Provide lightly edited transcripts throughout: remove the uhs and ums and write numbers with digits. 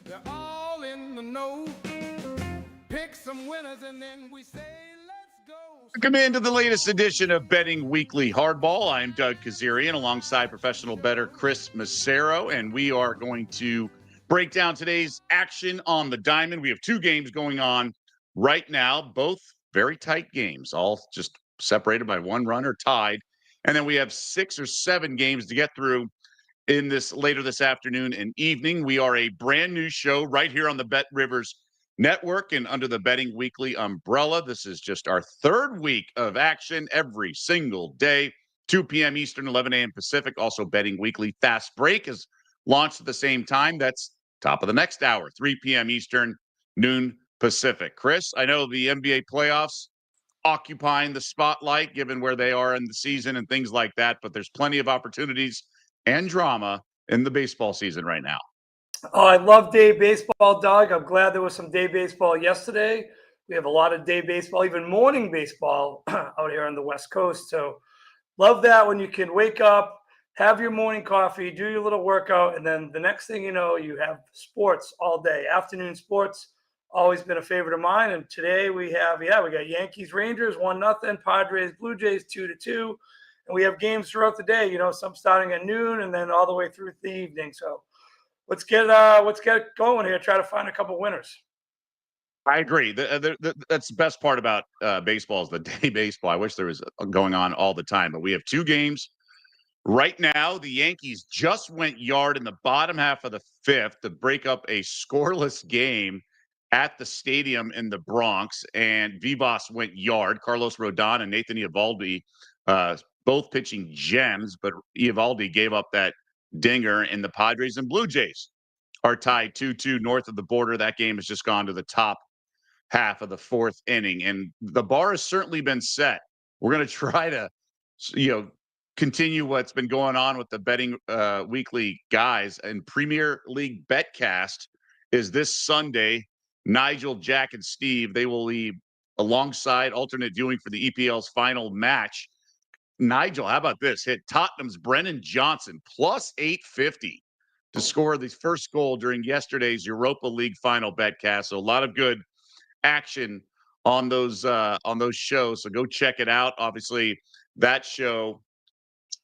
They're all in the know. Pick some winners and then we say, let's go. Welcome into the latest edition of Betting Weekly Hardball. I'm Doug Kezirian alongside professional bettor Chris Macero, and we are going to break down today's action on the diamond. We have two games going on right now, both very tight games, all just separated by one run or tied. And then we have 6 or 7 games to get through in this later this afternoon and evening. We are a brand new show right here on the Bet Rivers Network and under the Betting Weekly umbrella. This is just our third week of action every single day, 2 p.m. Eastern, 11 a.m. Pacific. Also, Betting Weekly Fast Break is launched at the same time. That's top of the next hour, 3 p.m. Eastern, noon Pacific. Chris, I know the NBA playoffs occupying the spotlight given where they are in the season and things like that, but there's plenty of opportunities and drama in the baseball season right now. Oh, I love day baseball, Doug. I'm glad there was some day baseball yesterday. We have a lot of day baseball, even morning baseball out here on the West Coast. So love that when you can wake up, have your morning coffee, do your little workout, and then the next thing you know, you have sports all day. Afternoon sports, always been a favorite of mine. And today we got Yankees, Rangers, 1-0, Padres, Blue Jays, 2-2. And we have games throughout the day, some starting at noon and then all the way through the evening. So let's get going here. Try to find a couple winners. I agree. That's the best part about baseball is the day baseball. I wish there was going on all the time, but we have 2 games right now. The Yankees just went yard in the bottom half of the 5th to break up a scoreless game at the stadium in the Bronx, and Vivas went yard. Carlos Rodon and Nathan Eovaldi both pitching gems, but Eovaldi gave up that dinger, and the Padres and Blue Jays are tied 2-2 north of the border. That game has just gone to the top half of the 4th inning, and the bar has certainly been set. We're going to try to, continue what's been going on with the Betting Weekly guys. And Premier League Betcast is this Sunday. Nigel, Jack, and Steve, they will leave alongside alternate viewing for the EPL's final match. Nigel, how about this? Hit Tottenham's Brennan Johnson plus 850 to score the first goal during yesterday's Europa League final betcast. So a lot of good action on those shows. So go check it out. Obviously, that show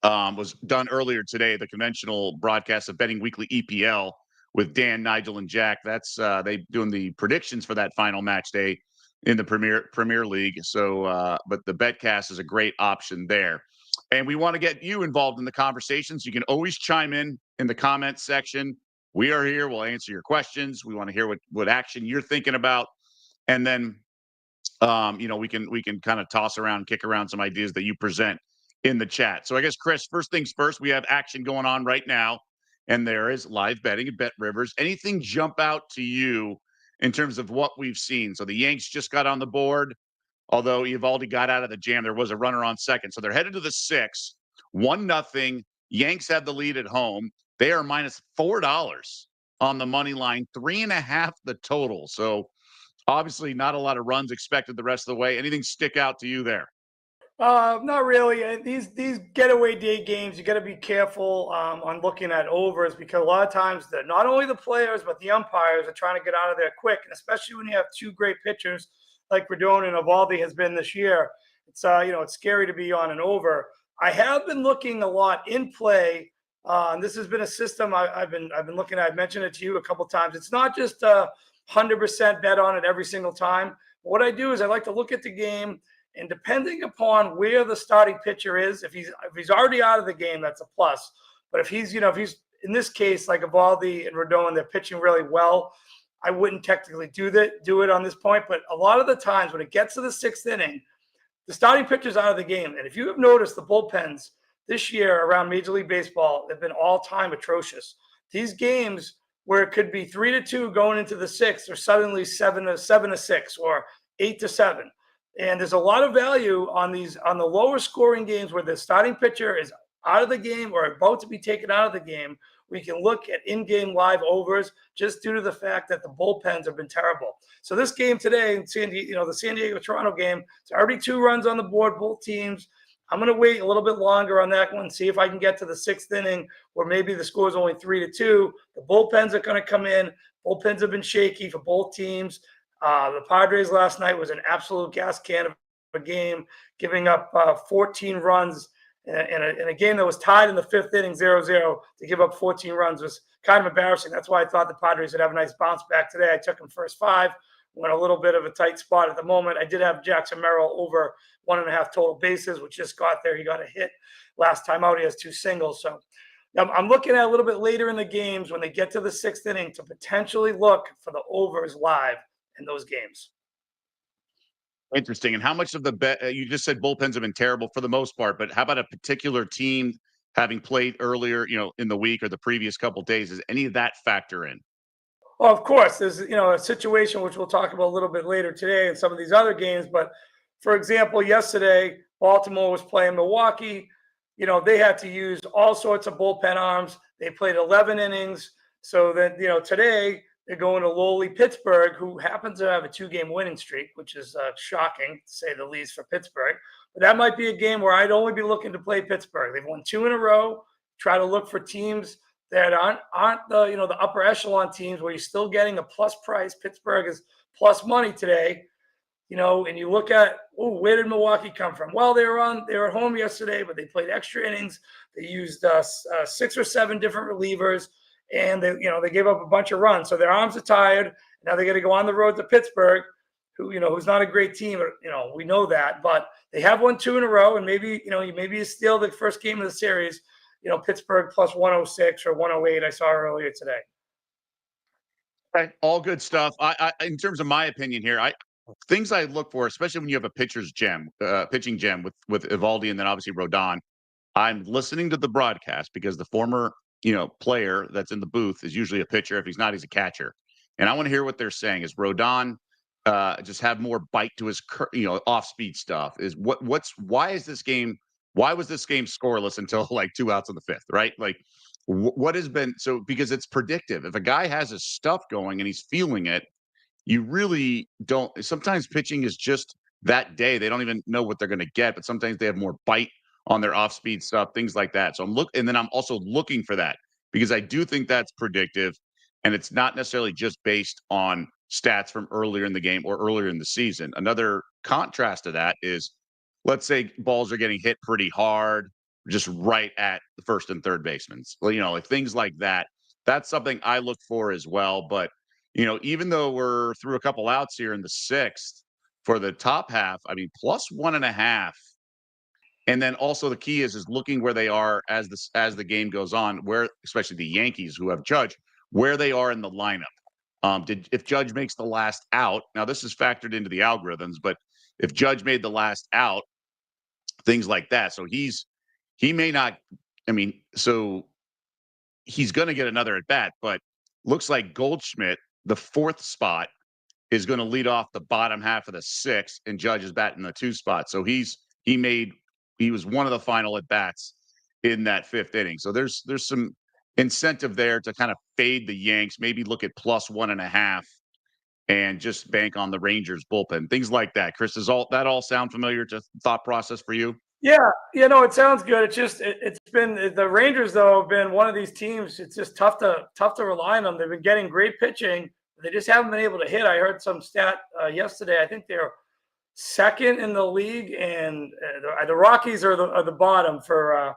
was done earlier today, the conventional broadcast of Betting Weekly EPL with Dan, Nigel, and Jack. That's they doing the predictions for that final match day in the Premier League. So, but the Betcast is a great option there. And we want to get you involved in the conversations. You can always chime in the comments section. We are here. We'll answer your questions. We want to hear what action you're thinking about. And then, we can kind of toss around, kick around some ideas that you present in the chat. So I guess, Chris, first things first, we have action going on right now, and there is live betting at Bet Rivers. Anything jump out to you in terms of what we've seen? So the Yanks just got on the board, although Eovaldi got out of the jam. There was a runner on second. So they're headed to the 6th, 1-0. Yanks had the lead at home. They are minus $4 on the money line, 3.5 the total. So obviously not a lot of runs expected the rest of the way. Anything stick out to you there? Not really. These getaway day games, you got to be careful on looking at overs, because a lot of times not only the players but the umpires are trying to get out of there quick, and especially when you have 2 great pitchers like Rodon and Eovaldi has been this year. It's it's scary to be on an over. I have been looking a lot in play. And this has been a system I've been looking at. I've mentioned it to you a couple of times. It's not just 100% bet on it every single time. What I do is I like to look at the game, and depending upon where the starting pitcher is, if he's already out of the game, that's a plus. But if he's in this case like Eovaldi and Rodon, they're pitching really well, I wouldn't technically do it on this point. But a lot of the times when it gets to the 6th inning, the starting pitcher's out of the game. And if you have noticed, the bullpens this year around Major League Baseball have been all-time atrocious. These games where it could be 3-2 going into the 6th, or suddenly 7-6 or 8-7. And there's a lot of value on the lower scoring games where the starting pitcher is out of the game or about to be taken out of the game. We can look at in-game live overs just due to the fact that the bullpens have been terrible. So this game today, the San Diego-Toronto game, it's already 2 runs on the board, both teams. I'm going to wait a little bit longer on that one, see if I can get to the 6th inning where maybe the score is only 3-2. The bullpens are going to come in. Bullpens have been shaky for both teams. The Padres last night was an absolute gas can of a game, giving up 14 runs in a game that was tied in the fifth inning, 0-0. To give up 14 runs was kind of embarrassing. That's why I thought the Padres would have a nice bounce back today. I took them first 5. Went a little bit of a tight spot at the moment. I did have Jackson Merrill over 1.5 total bases, which just got there. He got a hit last time out. He has 2 singles. So I'm looking at a little bit later in the games when they get to the 6th inning to potentially look for the overs live in those games. Interesting. And how much of the bet you just said bullpens have been terrible for the most part, but how about a particular team having played earlier, in the week or the previous couple of days? Does any of that factor in? Well, of course, there's a situation which we'll talk about a little bit later today in some of these other games. But for example, yesterday Baltimore was playing Milwaukee. They had to use all sorts of bullpen arms. They played 11 innings. So that today they're going to lowly Pittsburgh, who happens to have a 2-game winning streak, which is shocking to say the least for Pittsburgh. But that might be a game where I'd only be looking to play Pittsburgh. They've won 2 in a row. Try to look for teams that aren't the upper echelon teams where you're still getting a plus price. Pittsburgh is plus money today, and you look at, where did Milwaukee come from? Well, they were at home yesterday, but they played extra innings. They used 6 or 7 different relievers, and they gave up a bunch of runs. So their arms are tired. Now they got to go on the road to Pittsburgh, who's not a great team. We know that, but they have won 2 in a row, and maybe you steal the first game of the series. Pittsburgh plus 106 or 108 I saw earlier today. Okay, all good stuff. I in terms of my opinion here, things I look for, especially when you have a pitching gem with Evaldi and then obviously Rodon. I'm listening to the broadcast because the former player that's in the booth is usually a pitcher. If he's not, he's a catcher. And I want to hear what they're saying. Is Rodon just have more bite to his off-speed stuff? Why was this game scoreless until like 2 outs in the 5th, right? Like what has been because it's predictive. If a guy has his stuff going and he's feeling it, you really don't. Sometimes pitching is just that day. They don't even know what they're going to get, but sometimes they have more bite on their off-speed stuff, things like that. So I'm also looking for that because I do think that's predictive, and it's not necessarily just based on stats from earlier in the game or earlier in the season. Another contrast to that is, let's say balls are getting hit pretty hard, just right at the first and third basemen. Well, like things like that. That's something I look for as well. But, even though we're through a couple outs here in the 6th for the top half, I mean, plus 1.5. And then also the key is looking where they are as the game goes on, where especially the Yankees who have Judge, where they are in the lineup. If Judge makes the last out, now this is factored into the algorithms, but if Judge made the last out, things like that. So he may not, so he's going to get another at bat, but looks like Goldschmidt, the 4th spot, is going to lead off the bottom half of the 6th, and Judge is batting the 2 spot. So he was one of the final at bats in that 5th inning. So there's some incentive there to kind of fade the Yanks, maybe look at plus 1.5 and just bank on the Rangers bullpen, things like that. Chris, that all sound familiar to thought process for you? Yeah, it sounds good. It's been the Rangers though have been one of these teams. It's just tough to rely on them. They've been getting great pitching. They just haven't been able to hit. I heard some stat yesterday. I think they're 2nd in the league, and the Rockies are the bottom for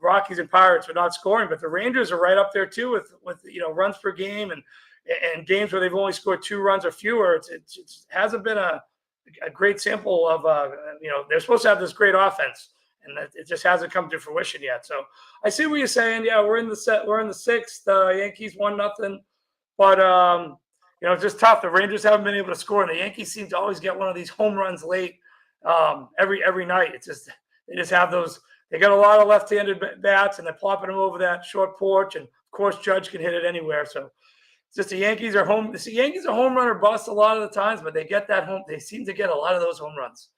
Rockies and Pirates are not scoring, but the Rangers are right up there too with runs per game and games where they've only scored 2 runs or fewer. It hasn't been a great sample of they're supposed to have this great offense, and it just hasn't come to fruition yet. So I see what you're saying. Yeah, we're in the 6th. Yankees 1-0, but it's just tough. The Rangers haven't been able to score, and the Yankees seem to always get one of these home runs late every night. It's just they just have those. They got a lot of left-handed bats, and they're plopping them over that short porch. And of course, Judge can hit it anywhere. So it's just the Yankees are home. The Yankees are home run or bust a lot of the times, but they get that home. They seem to get a lot of those home runs.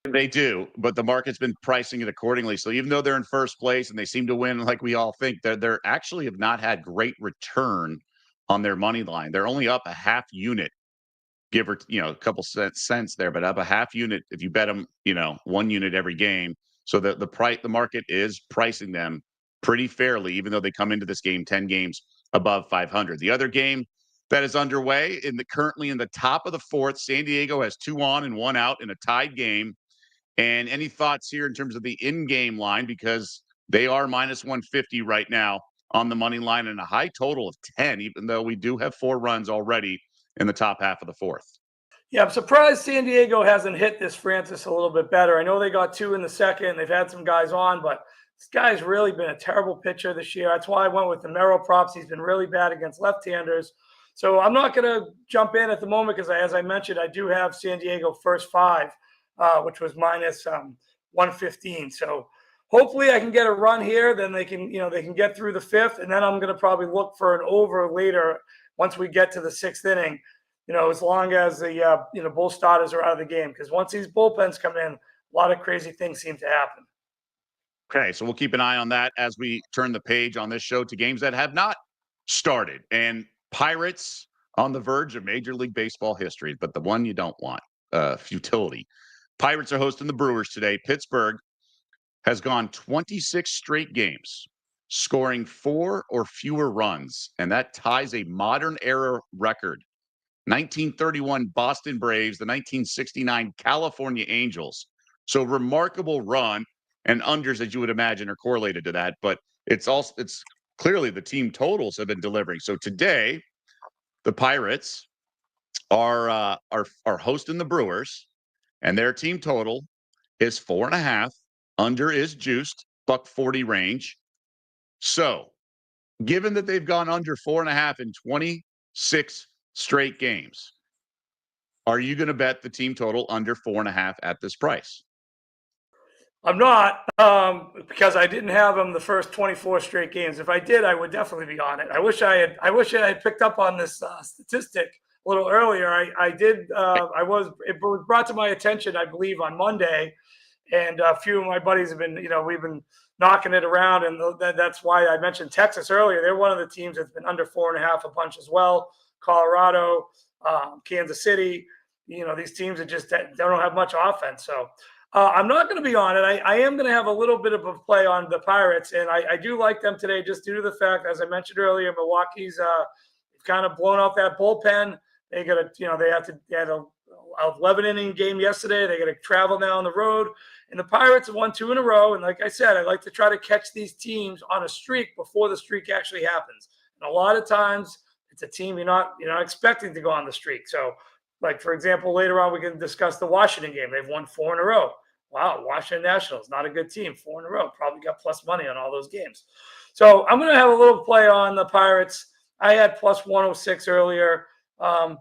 They do, but the market's been pricing it accordingly. So even though they're in first place and they seem to win like we all think, they're actually have not had great return on their money line. They're only up a half unit, give or a couple cents there, but up a half unit if you bet them 1 unit every game. So the market is pricing them pretty fairly, even though they come into this game 10 games above 500. The other game that is underway currently in the top of the fourth, San Diego has 2 on and 1 out in a tied game. And any thoughts here in terms of the in-game line, because they are minus 150 right now on the money line and a high total of 10, even though we do have 4 runs already in the top half of the fourth. Yeah, I'm surprised San Diego hasn't hit this Francis a little bit better. I know they got 2 in the second. They've had some guys on, but this guy's really been a terrible pitcher this year. That's why I went with the Macero props. He's been really bad against left-handers. So I'm not going to jump in at the moment because, as I mentioned, I do have San Diego first 5, which was minus 115. So hopefully I can get a run here. Then they can get through the 5th, and then I'm going to probably look for an over later once we get to the 6th inning. As long as the bull starters are out of the game, because once these bullpens come in, a lot of crazy things seem to happen. Okay, so we'll keep an eye on that as we turn the page on this show to games that have not started. And Pirates on the verge of Major League Baseball history, but the one you don't want, futility. Pirates are hosting the Brewers today. Pittsburgh has gone 26 straight games, scoring 4 or fewer runs, and that ties a modern era record. 1931 Boston Braves, the 1969 California Angels. So remarkable run, and unders, as you would imagine, are correlated to that. But it's clearly the team totals have been delivering. So today, the Pirates are hosting the Brewers, and their team total is 4.5. Under is juiced, $1.40 range. So, given that they've gone under 4.5 in 26 straight games, are you going to bet the team total under 4.5 at this price? I'm not, because I didn't have them the first 24 straight games. If I did, I would definitely be on it. I wish I had picked up on this statistic a little earlier. I did. It was brought to my attention, I believe, on Monday, and a few of my buddies have been, we've been knocking it around, and that's why I mentioned Texas earlier. They're one of the teams that's been under 4.5 a bunch as well. Colorado, Kansas City, these teams that just don't have much offense. So I'm not going to be on it. I am going to have a little bit of a play on the Pirates, and I do like them today just due to the fact, as I mentioned earlier, Milwaukee's kind of blown out that bullpen. They had a 11-inning game yesterday. They got to travel now on the road. And the Pirates have won 2 in a row. And like I said, I like to try to catch these teams on a streak before the streak actually happens. And a lot of times it's a team you're not expecting to go on the streak. So, like, for example, later on we can discuss the Washington game. They've won 4 in a row. Wow, Washington Nationals, not a good team, 4 in a row. Probably got plus money on all those games. So I'm going to have a little play on the Pirates. I had plus 106 earlier,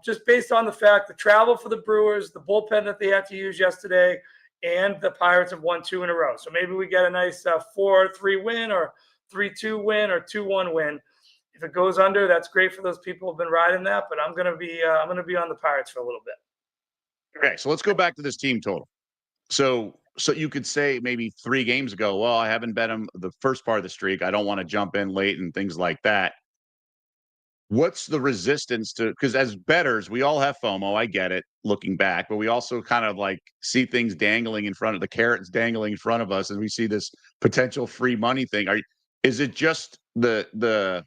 just based on the fact the travel for the Brewers, the bullpen that they had to use yesterday, and the Pirates have won 2 in a row. So maybe we get a nice 4-3 win or 3-2 win or 2-1 win. If it goes under, that's great for those people who've been riding that. But I'm going to be on the Pirates for a little bit. Okay, so let's go back to this team total. So you could say maybe 3 games ago, well, I haven't bet them the first part of the streak. I don't want to jump in late and things like that. What's the resistance to, because as bettors, we all have FOMO. I get it looking back, but we also kind of like see things dangling in front of the carrots dangling in front of us. And we see this potential free money thing. Is it just the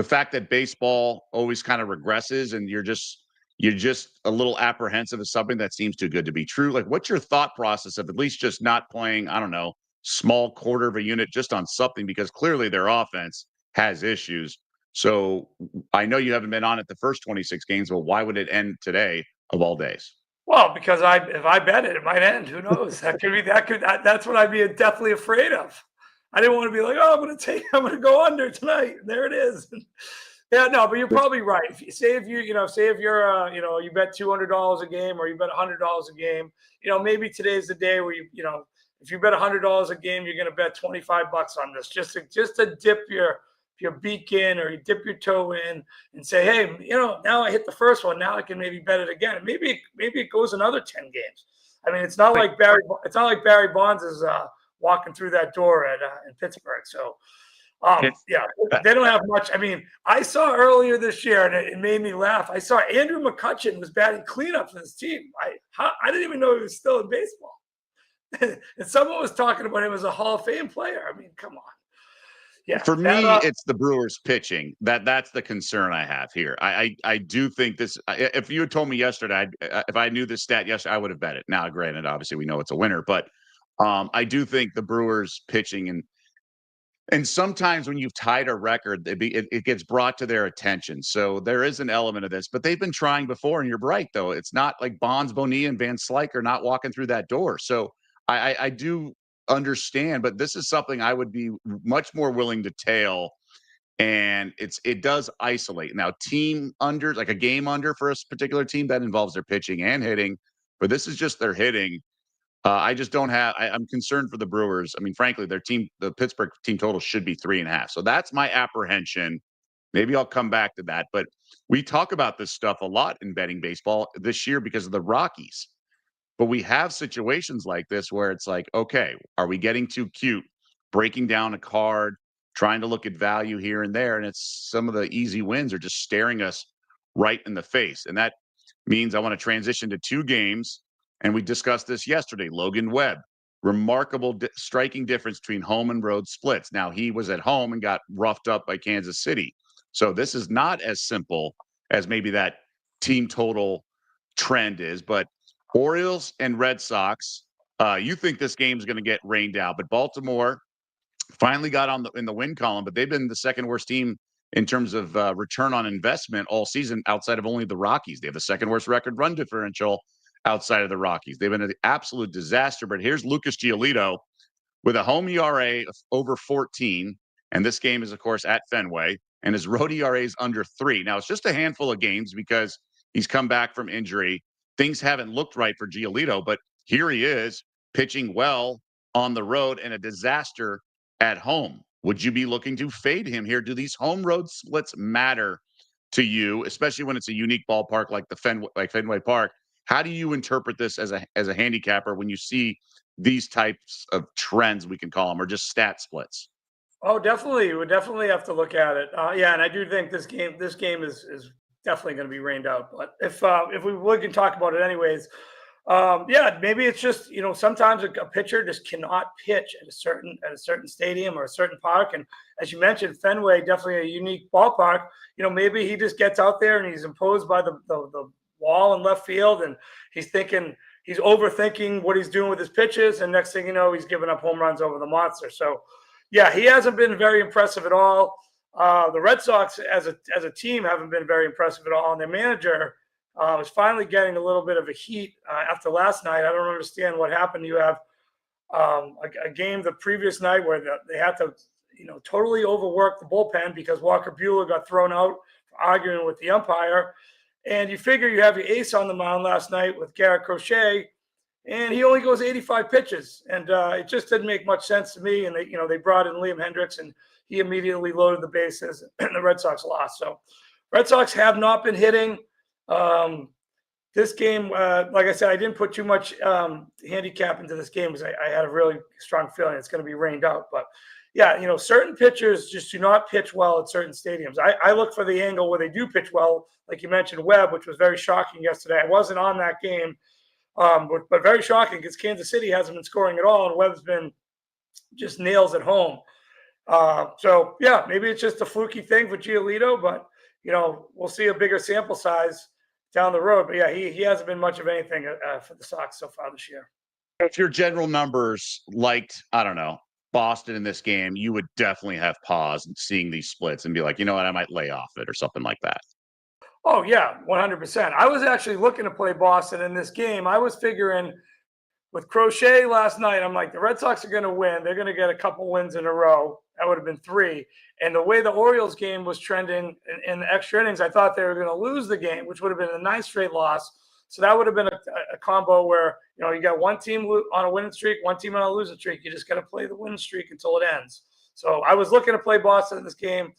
fact that baseball always kind of regresses and you're just a little apprehensive of something that seems too good to be true? Like, what's your thought process of at least just not playing, I don't know, small quarter of a unit just on something, because clearly their offense has issues. So I know you haven't been on it the first 26 games, but why would it end today of all days? Well, because if I bet it, it might end. Who knows? That's what I'd be definitely afraid of. I didn't want to be like, oh, I'm going to go under tonight. There it is. Yeah, no, but you're probably right. If you're, you bet $200 a game or you bet $100 a game, maybe today's the day where if you bet $100 a game, you're going to bet $25 on this, just to dip your beak in, or you dip your toe in and say, hey, now I hit the first one. Now I can maybe bet it again. And maybe it goes another 10 games. I mean, it's not like Barry Bonds is walking through that door in Pittsburgh. So, they don't have much. I mean, I saw earlier this year, and it made me laugh. I saw Andrew McCutchen was batting cleanup for his team. I didn't even know he was still in baseball. And someone was talking about him as a Hall of Fame player. I mean, come on. Yeah, For me, that, it's the Brewers pitching. That's the concern I have here. I do think this. If you had told me yesterday, if I knew this stat yesterday, I would have bet it. Now, granted, obviously we know it's a winner, but I do think the Brewers pitching and sometimes when you've tied a record, it gets brought to their attention. So there is an element of this, but they've been trying before. And you're right, though. It's not like Bonds, Bonilla, and Van Slyke are not walking through that door. So I do understand, but this is something I would be much more willing to tail. And it does isolate. Now, team under, like a game under for a particular team, that involves their pitching and hitting, but this is just their hitting. I just don't have. I'm concerned for the Brewers. I mean, frankly, their team, the Pittsburgh team total should be 3.5. So that's my apprehension. Maybe I'll come back to that. But we talk about this stuff a lot in betting baseball this year because of the Rockies. But we have situations like this where it's like, okay, are we getting too cute, breaking down a card, trying to look at value here and there, and it's some of the easy wins are just staring us right in the face, and that means I want to transition to two games. And we discussed this yesterday. Logan Webb, remarkable striking difference between home and road splits. Now, he was at home and got roughed up by Kansas City. So this is not as simple as maybe that team total trend is. But Orioles and Red Sox, you think this game is going to get rained out. But Baltimore finally got in the win column, but they've been the second worst team in terms of return on investment all season outside of only the Rockies. They have the second worst record run differential outside of the Rockies. They've been an absolute disaster, but here's Lucas Giolito with a home ERA of over 14, and this game is, of course, at Fenway, and his road ERA is under 3. Now, it's just a handful of games because he's come back from injury. Things haven't looked right for Giolito, but here he is pitching well on the road and a disaster at home. Would you be looking to fade him here? Do these home road splits matter to you, especially when it's a unique ballpark like Fenway Park? How do you interpret this as a handicapper when you see these types of trends, we can call them, or just stat splits? Oh, definitely. We definitely have to look at it. Yeah, and I do think this game is definitely going to be rained out. But if we can talk about it anyways, yeah, maybe it's just sometimes a pitcher just cannot pitch at a certain stadium or a certain park. And as you mentioned, Fenway, definitely a unique ballpark. Maybe he just gets out there and he's imposed by the wall in left field, and he's overthinking what he's doing with his pitches, and next thing you know, he's giving up home runs over the monster. So, yeah, he hasn't been very impressive at all. The Red Sox, as a team, haven't been very impressive at all, and their manager is finally getting a little bit of a heat after last night. I don't understand what happened. You have a game the previous night where they had to, totally overwork the bullpen because Walker Buehler got thrown out for arguing with the umpire. And you figure you have your ace on the mound last night with Garrett Crochet, and he only goes 85 pitches. And it just didn't make much sense to me. And they brought in Liam Hendricks, and he immediately loaded the bases, and the Red Sox lost. So Red Sox have not been hitting. This game, like I said, I didn't put too much handicap into this game because I had a really strong feeling it's going to be rained out. But yeah, certain pitchers just do not pitch well at certain stadiums. I look for the angle where they do pitch well, like you mentioned, Webb, which was very shocking yesterday. I wasn't on that game, but very shocking because Kansas City hasn't been scoring at all, and Webb's been just nails at home. So, yeah, maybe it's just a fluky thing for Giolito, but, we'll see a bigger sample size down the road. But, yeah, he hasn't been much of anything for the Sox so far this year. If your general numbers liked, I don't know, Boston in this game, you would definitely have pause in seeing these splits and be like, you know what, I might lay off it or something like that. Oh, yeah, 100%. I was actually looking to play Boston in this game. I was figuring with Crochet last night, I'm like, the Red Sox are going to win. They're going to get a couple wins in a row. That would have been 3. And the way the Orioles game was trending in the extra innings, I thought they were going to lose the game, which would have been a 9 straight loss. So that would have been a combo where, you got one team on a winning streak, one team on a losing streak. You just got to play the winning streak until it ends. So I was looking to play Boston in this game,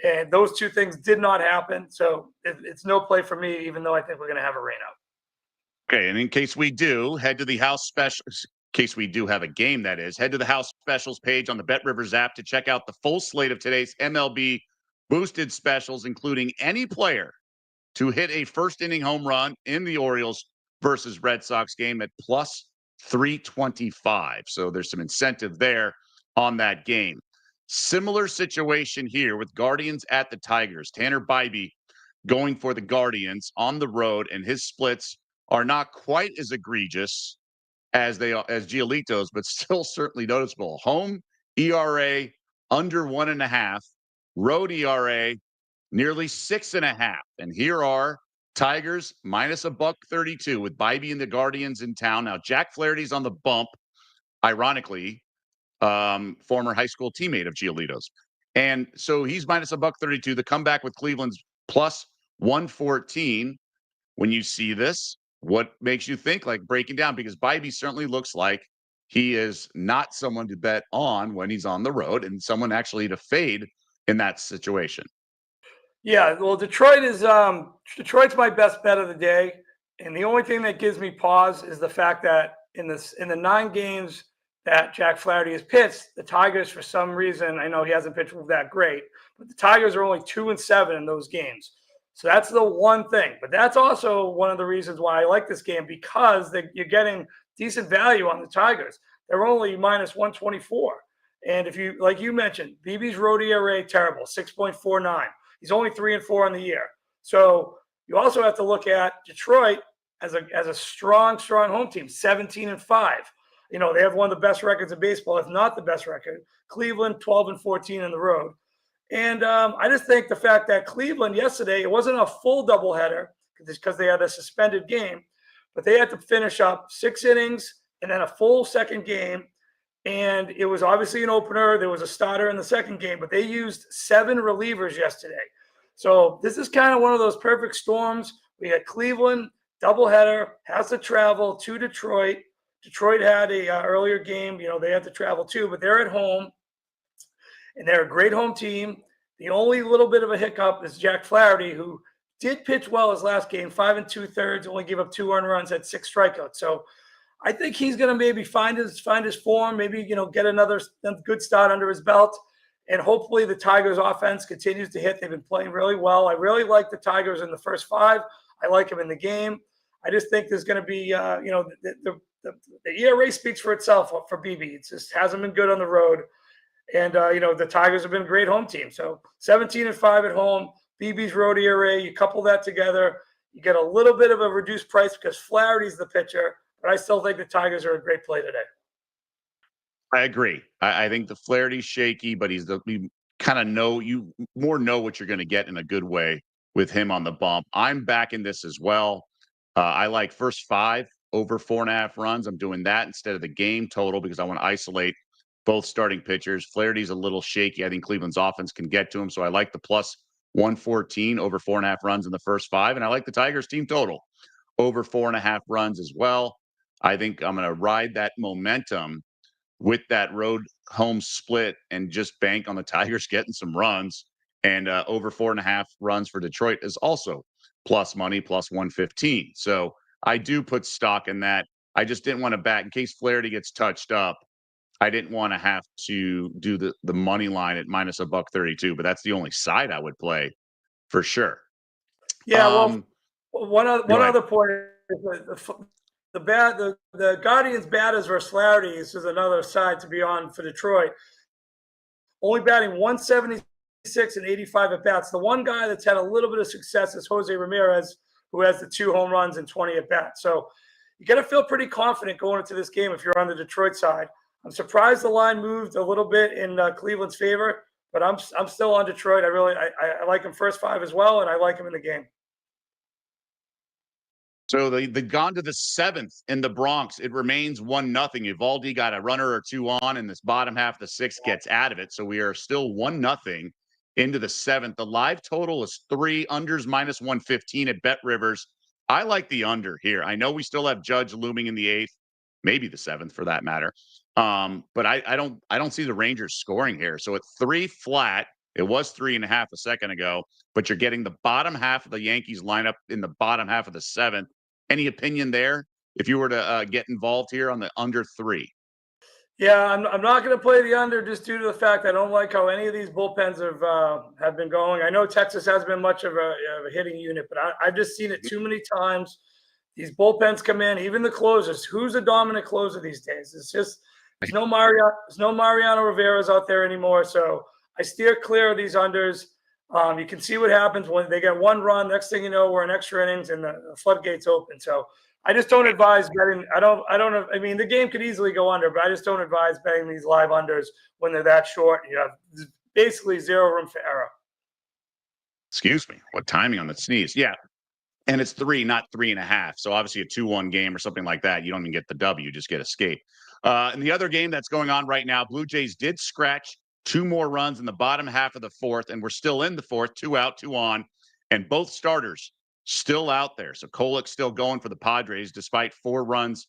and those two things did not happen. So it's no play for me, even though I think we're going to have a rain out. Okay, and in case we do, head to the house specials. In case we do have a game, that is, head to the house specials page on the Bet Rivers app to check out the full slate of today's MLB boosted specials, including any player to hit a first inning home run in the Orioles versus Red Sox game at plus 325. So there's some incentive there on that game. Similar situation here with Guardians at the Tigers. Tanner Bybee going for the Guardians on the road, and his splits are not quite as egregious as they are as Giolito's, but still certainly noticeable. Home ERA under 1.5, road ERA nearly 6.5. And here are Tigers minus $1.32 with Bybee and the Guardians in town. Now, Jack Flaherty's on the bump, ironically, former high school teammate of Giolito's. And so he's minus $1.32. The comeback with Cleveland's plus 114. When you see this, what makes you think, like, breaking down? Because Bybee certainly looks like he is not someone to bet on when he's on the road, and someone actually to fade in that situation. Yeah, well, Detroit's my best bet of the day, and the only thing that gives me pause is the fact that in the 9 games that Jack Flaherty has pitched, the Tigers, for some reason, I know he hasn't pitched that great, but the Tigers are only 2-7 in those games. So that's the one thing. But that's also one of the reasons why I like this game, because you're getting decent value on the Tigers. They're only minus 124. And if you, like you mentioned, BB's road ERA terrible, 6.49. He's only 3-4 in the year. So you also have to look at Detroit as a strong home team, 17-5. You know, they have one of the best records in baseball, if not the best record. Cleveland, 12-14 on the road. And I just think the fact that Cleveland yesterday, it wasn't a full doubleheader because they had a suspended game, but they had to finish up 6 innings and then a full second game. And it was obviously an opener. There was a starter in the second game, but they used 7 relievers yesterday. So this is kind of one of those perfect storms. We had Cleveland, doubleheader, has to travel to Detroit. Detroit had a earlier game. You know, they had to travel too, but they're at home. And they're a great home team. The only little bit of a hiccup is Jack Flaherty, who did pitch well his last game, 5 2/3, only gave up 2 earned runs, had 6 strikeouts. So I think he's going to maybe find his form, maybe, you know, get another good start under his belt. And hopefully the Tigers offense continues to hit. They've been playing really well. I really like the Tigers in the first 5. I like them in the game. I just think there's going to be, you know, the ERA speaks for itself for BB. It just hasn't been good on the road. And, you know, the Tigers have been a great home team. So 17-5 at home, BB's road ERA, you couple that together, you get a little bit of a reduced price because Flaherty's the pitcher, but I still think the Tigers are a great play today. I agree. I think the Flaherty's shaky, but you kind of know what you're going to get in a good way with him on the bump. I'm backing this as well. I like first 5 over 4.5 runs. I'm doing that instead of the game total because I want to isolate both starting pitchers. Flaherty's a little shaky. I think Cleveland's offense can get to him. So I like the plus 114 over 4.5 runs in the first 5. And I like the Tigers team total over 4.5 runs as well. I think I'm going to ride that momentum with that road home split and just bank on the Tigers getting some runs. And over 4.5 runs for Detroit is also plus money, plus 115. So I do put stock in that. I just didn't want to back in case Flaherty gets touched up. I didn't want to have to do the money line at minus $1.32, but that's the only side I would play for sure. Yeah, well, one other point is the Guardians batters versus Flaherty is another side to be on for Detroit. Only batting 176 and 85 at bats. The one guy that's had a little bit of success is Jose Ramirez, who has the 2 home runs and 20 at bats. So you got to feel pretty confident going into this game if you're on the Detroit side. I'm surprised the line moved a little bit in Cleveland's favor, but I'm still on Detroit. I like him first 5 as well, and I like him in the game. So they've gone to the 7th in the Bronx. It remains 1-0. Evaldi got a runner or 2 on, and this bottom half of the 6th gets out of it. So we are still 1-0 into the 7th. The live total is 3, unders minus 115 at Bet Rivers. I like the under here. I know we still have Judge looming in the 8th, maybe the 7th for that matter. But I don't see the Rangers scoring here. So at 3 flat, it was 3.5 a second ago, but you're getting the bottom half of the Yankees lineup in the bottom half of the 7th. Any opinion there if you were to get involved here on the under 3? Yeah, I'm not going to play the under just due to the fact I don't like how any of these bullpens have been going. I know Texas has been much of a hitting unit, but I've just seen it too many times. These bullpens come in, even the closers. Who's a dominant closer these days? It's just There's no Mariano Rivera's out there anymore. So I steer clear of these unders. You can see what happens when they get one run. Next thing you know, we're in extra innings and the floodgates open. So I just don't advise betting. I mean, the game could easily go under, but I just don't advise betting these live unders when they're that short. You have basically zero room for error. Excuse me. What timing on the sneeze? Yeah. And it's 3, not 3.5. So obviously a 2-1 game or something like that. You don't even get the W, you just get escape. And the other game that's going on right now, Blue Jays did scratch 2 more runs in the bottom half of the fourth, and we're still in the fourth, 2 out, 2 on, and both starters still out there. So Kolek's still going for the Padres despite 4 runs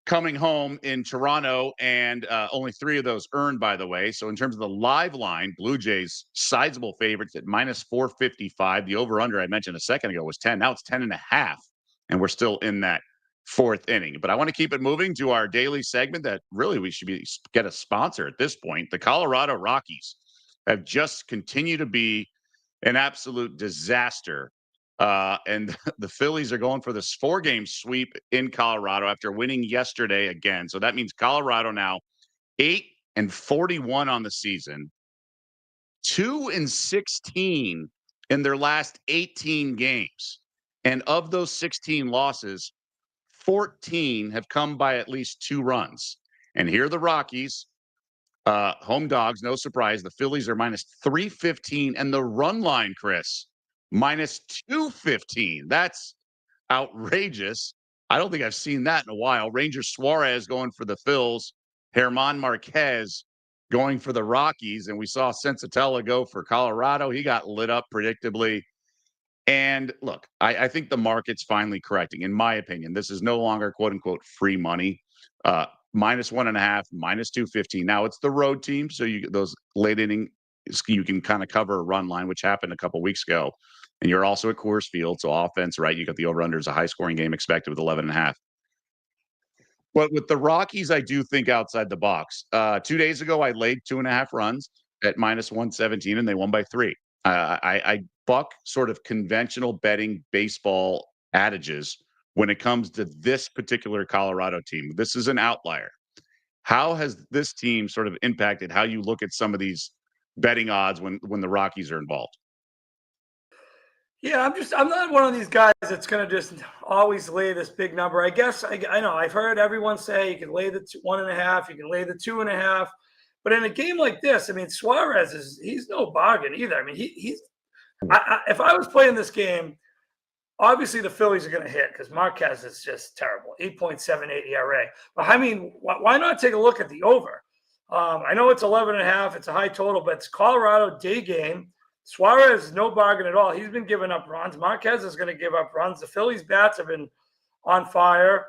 coming home in Toronto, and only 3 of those earned, by the way. So in terms of the live line, Blue Jays sizable favorites at minus 455. The over-under I mentioned a second ago was 10. Now it's 10.5, and we're still in that fourth inning. But I want to keep it moving to our daily segment that really we should get a sponsor at this point. The Colorado Rockies have just continued to be an absolute disaster. And the Phillies are going for this 4-game sweep in Colorado after winning yesterday again. So that means Colorado now 8-41 on the season, 2-16 in their last 18 games. And of those 16 losses, 14 have come by at least 2 runs. And here are the Rockies, home dogs, no surprise. The Phillies are minus 315, and the run line, Chris, minus 215. That's outrageous. I don't think I've seen that in a while. Ranger Suarez going for the Phils, German Marquez going for the Rockies, and we saw Sensatella go for Colorado. He got lit up predictably. And look, I think the market's finally correcting. In my opinion, this is no longer quote unquote free money. Minus 1.5, minus 215. Now it's the road team, so those late inning you can kind of cover a run line, which happened a couple weeks ago. And you're also at Coors Field, so offense, right? You got the over-under as a high-scoring game expected with 11.5. But with the Rockies, I do think outside the box. 2 days ago, I laid 2.5 runs at minus 117, and they won by 3. I buck sort of conventional betting baseball adages when it comes to this particular Colorado team. This is an outlier. How has this team sort of impacted how you look at some of these betting odds when the Rockies are involved? Yeah, I'm not one of these guys that's going to just always lay this big number. I guess I know I've heard everyone say you can lay the 1.5, you can lay the 2.5, but in a game like this, I mean, Suarez he's no bargain either. I mean, if I was playing this game, obviously the Phillies are going to hit because Marquez is just terrible, 8.78 ERA. But I mean, why not take a look at the over? I know it's 11.5, it's a high total, but it's Colorado day game. Suarez is no bargain at all. He's been giving up runs. Marquez is going to give up runs. The Phillies bats have been on fire.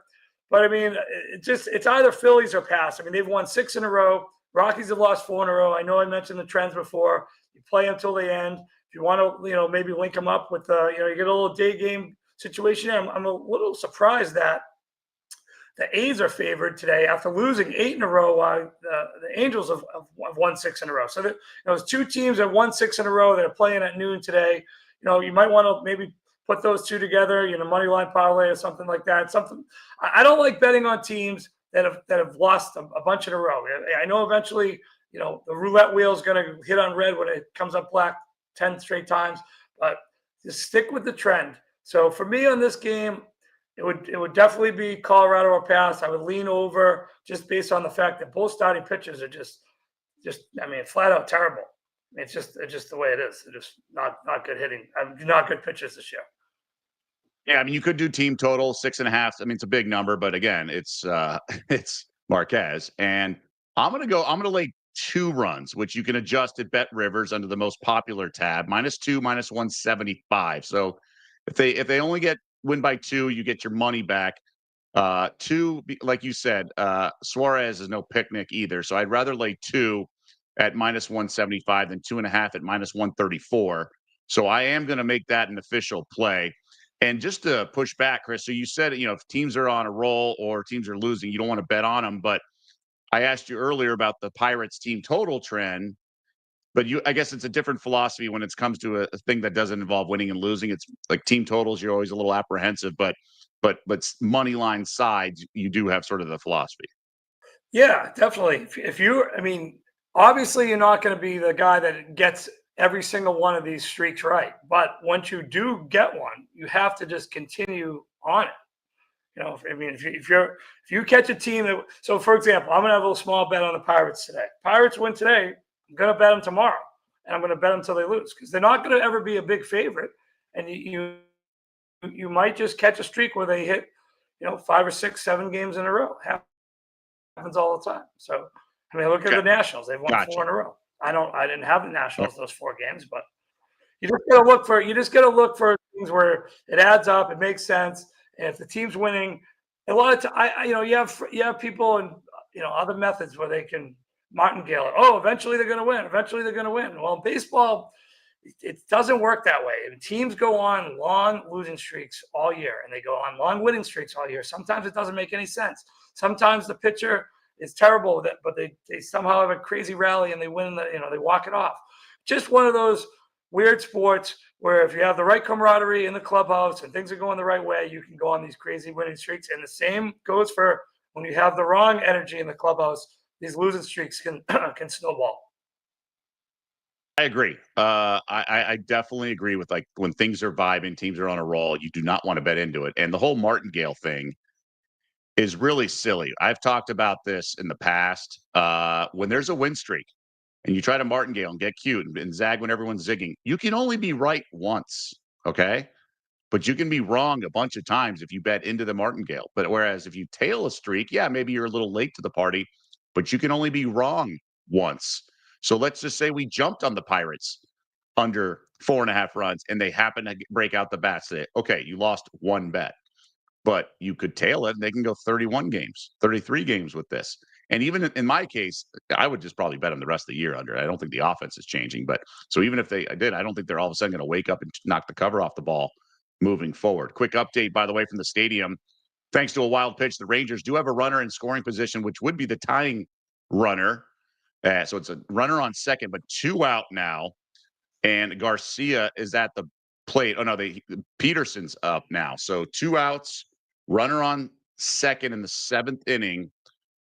But, I mean, it's either Phillies or pass. I mean, they've won 6 in a row. Rockies have lost 4 in a row. I know I mentioned the trends before. You play until the end. If you want to, maybe link them up with, you get a little day game situation. I'm a little surprised that the A's are favored today after losing 8 in a row. The Angels have won 6 in a row. So those 2 teams have won 6 in a row that are playing at noon today. You might want to maybe put those 2 together, money line parlay or something like that. I don't like betting on teams that have lost a bunch in a row. I know eventually, the roulette wheel is going to hit on red when it comes up black 10 straight times, but just stick with the trend. So for me on this game, it would definitely be Colorado or pass. I would lean over just based on the fact that both starting pitchers are just flat out terrible. It's just the way it is. They're just not good hitting. Not good pitchers this year. Yeah, I mean, you could do team total 6.5. I mean, it's a big number, but again, it's Marquez, and I'm gonna lay 2 runs, which you can adjust at Bet Rivers under the most popular tab, -2, -175. So if they only win by 2, you get your money back. 2, like you said, Suarez is no picnic either. So I'd rather lay 2 at -175 than 2.5 at -134. So I am going to make that an official play. And just to push back, Chris, so you said, if teams are on a roll or teams are losing, you don't want to bet on them. But I asked you earlier about the Pirates team total trend. But I guess it's a different philosophy when it comes to a thing that doesn't involve winning and losing. It's like team totals, you're always a little apprehensive, but money line sides, you do have sort of the philosophy. Yeah, definitely. I mean, obviously, you're not going to be the guy that gets every single one of these streaks right. But once you do get one, you have to just continue on it. I mean, if you catch a team that, so for example, I'm gonna have a little small bet on the Pirates today. Pirates win today. I'm gonna bet them tomorrow, and I'm gonna bet them until they lose because they're not gonna ever be a big favorite, and you might just catch a streak where they hit, 5 or 6, 7 games in a row. Happens all the time. So, I mean, look at Okay. the Nationals. They've won Gotcha. 4 in a row. I didn't have the All Nationals those 4 games, but you just gotta look for things where it adds up, it makes sense. And if the team's winning, a lot of time, you have people and other methods where they can martingale it. Oh, eventually they're going to win. Eventually they're going to win. Well, in baseball, it doesn't work that way. And teams go on long losing streaks all year, and they go on long winning streaks all year. Sometimes it doesn't make any sense. Sometimes the pitcher is terrible, but they somehow have a crazy rally and they win. They walk it off. Just one of those weird sports where if you have the right camaraderie in the clubhouse and things are going the right way, you can go on these crazy winning streaks. And the same goes for when you have the wrong energy in the clubhouse, these losing streaks can can snowball. I agree. I definitely agree with like when things are vibing, teams are on a roll, you do not want to bet into it. And the whole martingale thing is really silly. I've talked about this in the past. When there's a win streak and you try to martingale and get cute and zag when everyone's zigging, you can only be right once. Okay. But you can be wrong a bunch of times if you bet into the martingale. But whereas if you tail a streak, yeah, maybe you're a little late to the party, but you can only be wrong once. So let's just say we jumped on the Pirates under 4.5 runs and they happen to break out the bats today. Okay, you lost one bet, but you could tail it and they can go 31 games, 33 games with this. And even in my case, I would just probably bet them the rest of the year under. I don't think the offense is changing. But so even if I did, I don't think they're all of a sudden going to wake up and knock the cover off the ball moving forward. Quick update, by the way, from the stadium. Thanks to a wild pitch, the Rangers do have a runner in scoring position, which would be the tying runner. So it's a runner on second, but 2 out now. And Garcia is at the plate. Oh, no, Peterson's up now. So 2 outs, runner on second in the 7th inning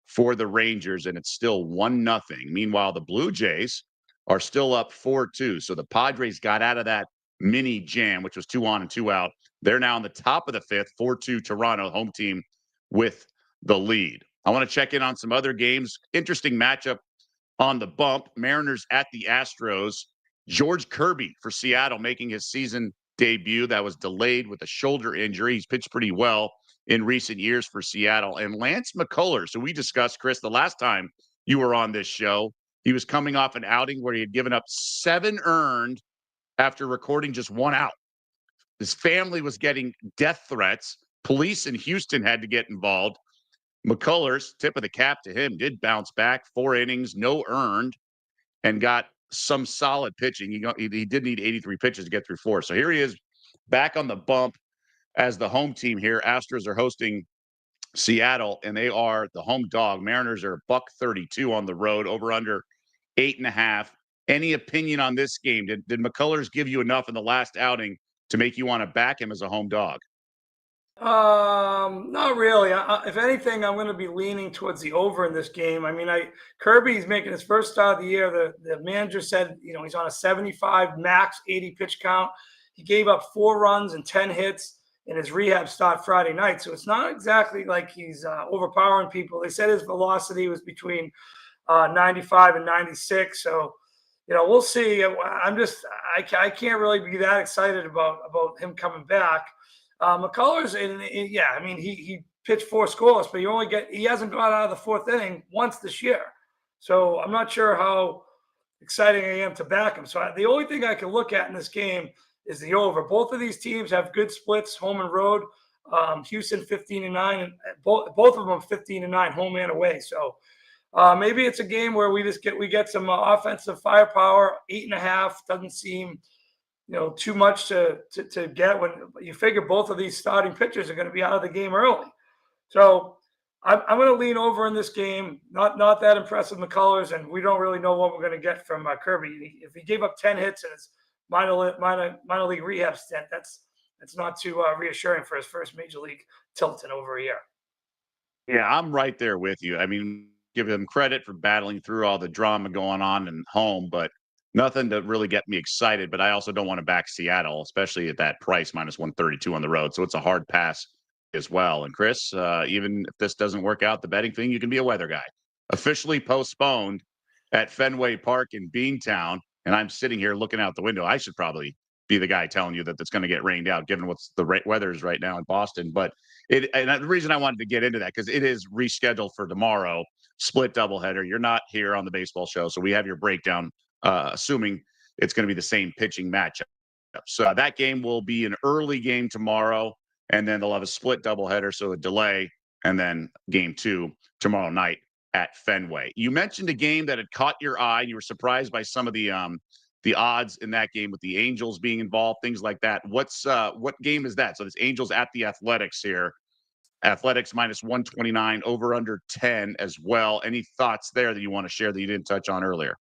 for the Rangers, and it's still 1-0. Meanwhile, the Blue Jays are still up 4-2. So the Padres got out of that mini jam, which was 2 on and 2 out. They're now in the top of the 5th, 4-2 Toronto, home team with the lead. I want to check in on some other games. Interesting matchup on the bump. Mariners at the Astros. George Kirby for Seattle making his season debut. That was delayed with a shoulder injury. He's pitched pretty well in recent years for Seattle. And Lance McCullers, who we discussed, Chris, the last time you were on this show, he was coming off an outing where he had given up 7 earned after recording just 1 out. His family was getting death threats. Police in Houston had to get involved. McCullers, tip of the cap to him, did bounce back. 4 innings, no earned, and got some solid pitching. He did need 83 pitches to get through 4. So here he is back on the bump as the home team here. Astros are hosting Seattle, and they are the home dog. Mariners are $132 on the road, over under 8.5. Any opinion on this game? Did McCullers give you enough in the last outing to make you want to back him as a home dog? Not really. If anything, I'm going to be leaning towards the over in this game. I mean, Kirby's making his first start of the year. The manager said, he's on a 75 max 80 pitch count. He gave up 4 runs and 10 hits in his rehab start Friday night. So it's not exactly like he's overpowering people. They said his velocity was between 95 and 96. So, we'll see. I can't really be that excited about him coming back. McCullers, yeah, I mean, he pitched 4 scoreless, but he hasn't gone out of the 4th inning once this year. So I'm not sure how exciting I am to back him. So the only thing I can look at in this game is the over. Both of these teams have good splits, home and road. Houston 15-9, and both of them 15-9, home and away. So maybe it's a game where we get some offensive firepower. 8.5 doesn't seem too much to get when you figure both of these starting pitchers are going to be out of the game early. So I'm going to lean over in this game. Not that impressive McCullers, and we don't really know what we're going to get from Kirby. If he gave up 10 hits in his minor league rehab stint, that's not too reassuring for his first major league tilt in over a year. Yeah, I'm right there with you. I mean, give him credit for battling through all the drama going on in home, but nothing to really get me excited. But I also don't want to back Seattle, especially at that price, minus 132 on the road. So it's a hard pass as well. And Chris, even if this doesn't work out, the betting thing, you can be a weather guy. Officially postponed at Fenway Park in Beantown. And I'm sitting here looking out the window. I should probably be the guy telling you that it's going to get rained out, given what's the weather is right now in Boston. But and the reason I wanted to get into that, because it is rescheduled for tomorrow, split doubleheader. You're not here on the baseball show, so we have your breakdown, assuming it's going to be the same pitching matchup. So that game will be an early game tomorrow, and then they'll have a split doubleheader, so a delay, and then game 2 tomorrow night at Fenway. You mentioned a game that had caught your eye, and you were surprised by some of the odds in that game with the Angels being involved, things like that. What game is that? So it's Angels at the Athletics here. Athletics minus 129, over under 10 as well. Any thoughts there that you want to share that you didn't touch on earlier?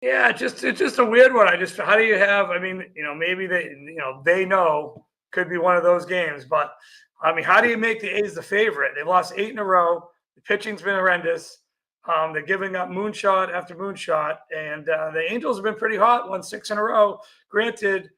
Yeah, it's just a weird one. How do you have? I mean, maybe they know could be one of those games, but I mean, how do you make the A's the favorite? They've lost 8 in a row. The pitching's been horrendous. They're giving up moonshot after moonshot, and the Angels have been pretty hot, won 6 in a row. Granted,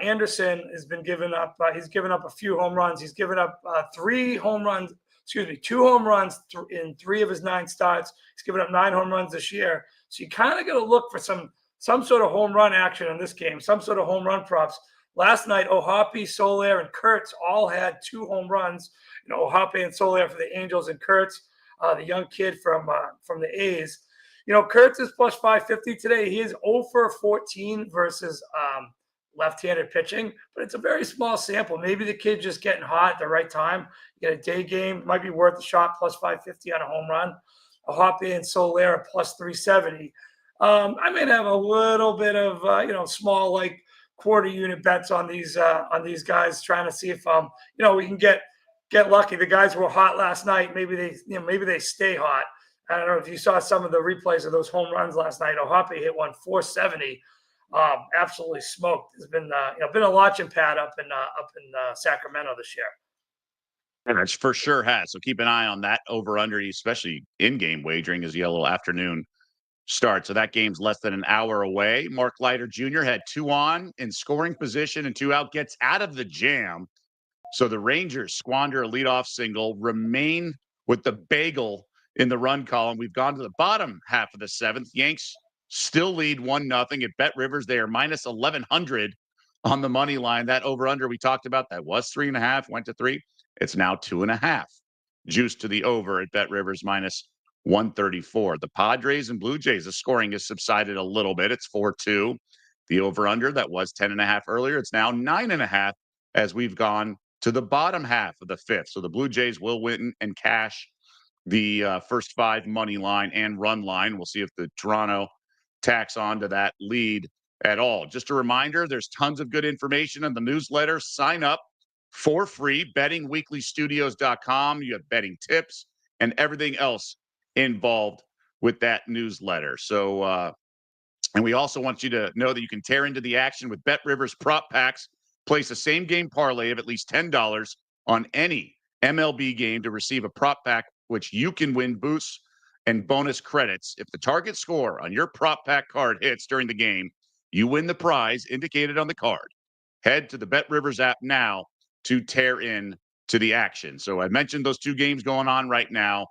Anderson has been giving up. He's given up a few home runs. He's given up 2 home runs in 3 of his 9 starts. He's given up 9 home runs this year. So you kind of got to look for some sort of home run action in this game, some sort of home run props. Last night, O'Hoppe, Soler, and Kurtz all had 2 home runs. O'Hoppe and Soler for the Angels, and Kurtz, the young kid from the A's. Kurtz is plus 550 today. He is 0 for 14 versus left-handed pitching, but it's a very small sample. Maybe the kid's just getting hot at the right time. You get a day game, might be worth a shot, plus 550 on a home run. O'Hoppe and Soler are plus 370. I may have a little bit of small like quarter unit bets on these guys, trying to see if we can get lucky. The guys were hot last night. Maybe they stay hot. I don't know if you saw some of the replays of those home runs last night. O'Hoppe hit one 470. Absolutely smoked. There's been been a launching pad up in Sacramento this year. And it's for sure has. So keep an eye on that over under, especially in-game wagering, as you have a little afternoon start. So that game's less than an hour away. Mark Leiter Jr. had 2 on in scoring position and 2 out, gets out of the jam. So the Rangers squander a leadoff single, remain with the bagel in the run column. We've gone to the bottom half of the 7th. Yanks still lead 1-0 at Bet Rivers. They are minus 1,100 on the money line. That over-under we talked about, that was 3.5, went to 3. It's now 2.5. Juice to the over at Bet Rivers minus 134. The Padres and Blue Jays, the scoring has subsided a little bit. It's 4-2. The over-under that was 10.5 earlier, it's now 9.5 as we've gone to the bottom half of the 5th. So the Blue Jays will win and cash the first 5 money line and run line. We'll see if the Toronto tacks on to that lead at all. Just a reminder, there's tons of good information in the newsletter. Sign up for free, bettingweeklystudios.com. You have betting tips and everything else involved with that newsletter. So, and we also want you to know that you can tear into the action with Bet Rivers prop packs. Place a same game parlay of at least $10 on any MLB game to receive a prop pack, which you can win boosts and bonus credits. If the target score on your prop pack card hits during the game, you win the prize indicated on the card. Head to the Bet Rivers app now to tear in to the action. So I mentioned those 2 games going on right now.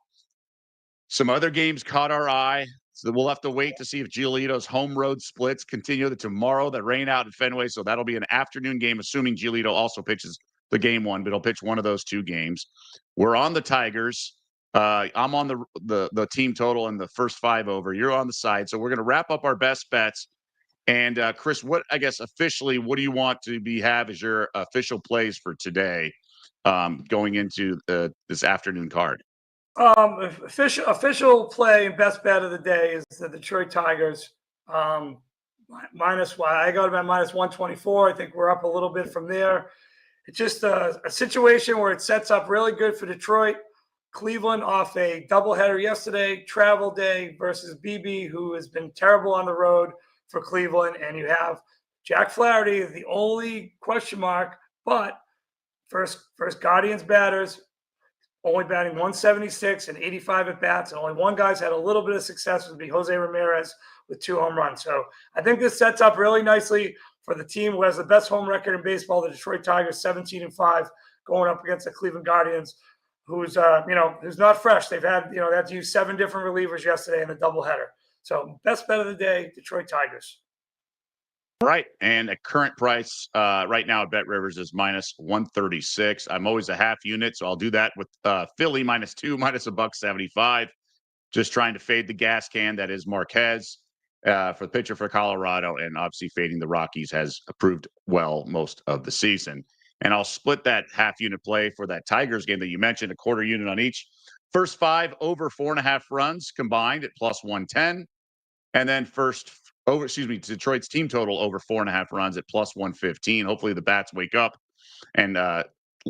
Some other games caught our eye. So we'll have to wait to see if Giolito's home road splits continue tomorrow. That rain out at Fenway, so that'll be an afternoon game, assuming Giolito also pitches the game 1, but he'll pitch one of those 2 games. We're on the Tigers. I'm on the team total and the first 5 over. You're on the side, so we're going to wrap up our best bets. And Chris, officially, what do you want to have as your official plays for today, going into this afternoon card? Official play and best bet of the day is the Detroit Tigers. Minus, I got them at minus 124. I think we're up a little bit from there. It's just a situation where it sets up really good for Detroit. Cleveland off a doubleheader yesterday, travel day versus BB, who has been terrible on the road for Cleveland. And you have Jack Flaherty, the only question mark, but first Guardians batters, only batting 176 and 85 at bats, and only one guy's had a little bit of success, would be Jose Ramirez with 2 home runs. So I think this sets up really nicely for the team who has the best home record in baseball, the Detroit Tigers, 17-5, going up against the Cleveland Guardians, who's who's not fresh. They've had they had to use 7 different relievers yesterday in the doubleheader. So best bet of the day, Detroit Tigers. Right. And at current price right now at Bet Rivers is minus 136. I'm always a half unit, so I'll do that with Philly -2, minus $1.75. Just trying to fade the gas can that is Marquez for the pitcher for Colorado, and obviously fading the Rockies has proved well most of the season. And I'll split that half unit play for that Tigers game that you mentioned, a quarter unit on each. First 5 over 4.5 runs combined at plus 110. And then Detroit's team total over 4.5 runs at plus 115. Hopefully the bats wake up. And I'm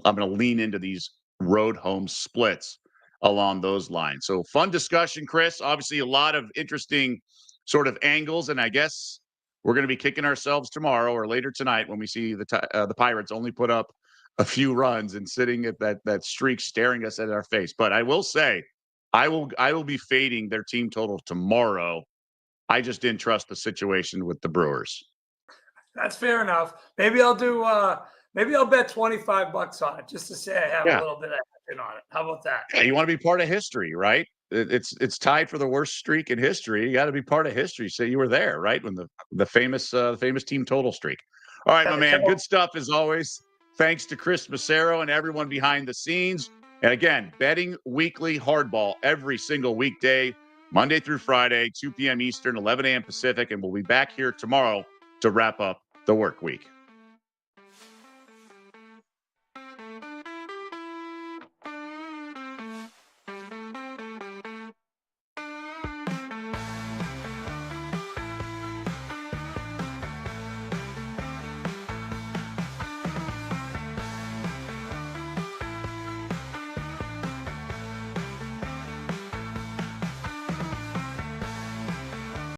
going to lean into these road home splits along those lines. So fun discussion, Chris. Obviously a lot of interesting sort of angles. And I guess we're going to be kicking ourselves tomorrow or later tonight when we see the Pirates only put up a few runs and sitting at that streak staring us at our face. But I will say, I will be fading their team total tomorrow. I just didn't trust the situation with the Brewers. That's fair enough. Maybe I'll do. Maybe I'll bet $25 on it just to say I have a little bit of action on it. How about that? Yeah, you want to be part of history, right? It's tied for the worst streak in history. You got to be part of history. Say you were there, right? When the famous team total streak. All right, my man. Good stuff as always. Thanks to Chris Macero and everyone behind the scenes. And again, betting weekly hardball every single weekday, Monday through Friday, 2 p.m. Eastern, 11 a.m. Pacific, and we'll be back here tomorrow to wrap up the work week.